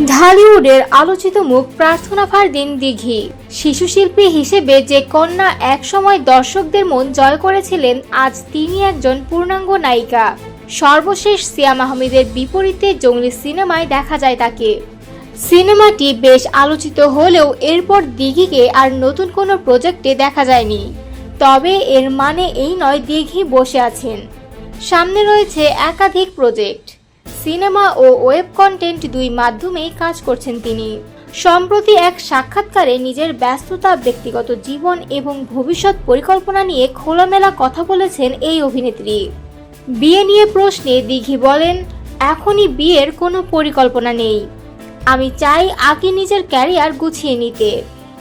ঢালিউডের আলোচিত মুখ প্রার্থনা ফারদিন দিঘি শিশু শিল্পী হিসেবে যে কন্যা একসময় দর্শকদের মন জয় করেছিলেন, আজ তিনি একজন পূর্ণাঙ্গ নায়িকা। সর্বশেষ সিয়াম আহমেদের বিপরীতে জঙ্গলি সিনেমায় দেখা যায় তাকে। সিনেমাটি বেশ আলোচিত হলেও এরপর দিঘিকে আর নতুন কোনো প্রজেক্টে দেখা যায়নি। তবে এর মানে এই নয় দিঘি বসে আছেন, সামনে রয়েছে একাধিক প্রজেক্ট। সিনেমা ও ওয়েব কন্টেন্ট দুই মাধ্যমেই কাজ করছেন তিনি। সম্প্রতি এক সাক্ষাৎকারে নিজের ব্যস্ততা, ব্যক্তিগত জীবন এবং ভবিষ্যৎ পরিকল্পনা নিয়ে খোলামেলা কথা বলেছেন এই অভিনেত্রী। বিয়ে নিয়ে প্রশ্নে দিঘি বলেন, এখনই বিয়ের কোনো পরিকল্পনা নেই। আমি চাই আগে নিজের ক্যারিয়ার গুছিয়ে নিতে।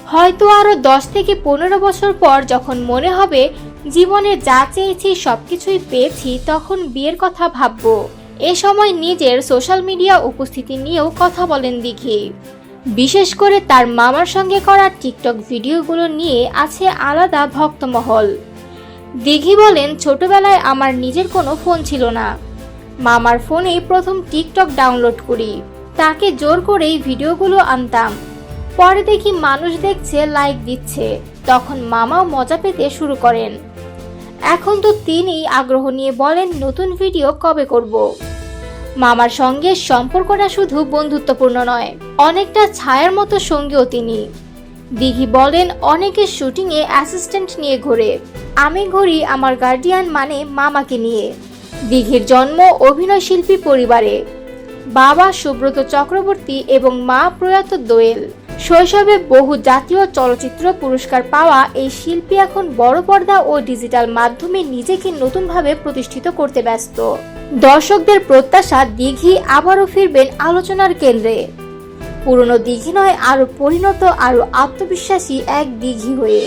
হয়তো আরও 10 থেকে 15 বছর পর যখন মনে হবে জীবনে যা চেয়েছি সবকিছুই পেয়েছি, তখন বিয়ের কথা ভাববো। এ সময় নিজের সোশ্যাল মিডিয়া উপস্থিতি নিয়েও কথা বলেন দিঘি। বিশেষ করে তার মামার সঙ্গে করা টিকটক ভিডিওগুলো নিয়ে আছে আলাদা ভক্তমহল। দিঘি বলেন, ছোটবেলায় আমার নিজের কোনো ফোন ছিল না। মামার ফোনেই প্রথম টিকটক ডাউনলোড করি। তাকে জোর করেই ভিডিওগুলো আনতাম। পরে দেখি মানুষ দেখছে, লাইক দিচ্ছে, তখন মামাও মজা পেতে শুরু করেন। এখন তো তিনি আগ্রহ নিয়ে বলেন, নতুন ভিডিও কবে করব। মামার সঙ্গে সম্পর্কটা শুধু বন্ধুত্বপূর্ণ নয়, অনেকটা ছায়ার মতো সঙ্গীও তিনি। দিঘি বলেন, অনেকে শুটিংয়ে অ্যাসিস্ট্যান্ট নিয়ে ঘোরে, আমি ঘুরি আমার গার্ডিয়ান মানে মামাকে নিয়ে। দিঘির জন্ম অভিনয় শিল্পী পরিবারে। বাবা সুব্রত চক্রবর্তী এবং মা প্রয়াত দোয়েল। শৈশবে বহু জাতীয় চলচ্চিত্র পুরস্কার পাওয়া এই শিল্পী এখন বড় পর্দা ও ডিজিটাল মাধ্যমে নিজেকে নতুনভাবে প্রতিষ্ঠিত করতে ব্যস্ত। দর্শকদের প্রত্যাশা, দিঘি আবারও ফিরবেন আলোচনার কেন্দ্রে। পুরনো দিঘি নয়, আরও পরিণত, আরও আত্মবিশ্বাসী এক দিঘি হয়ে।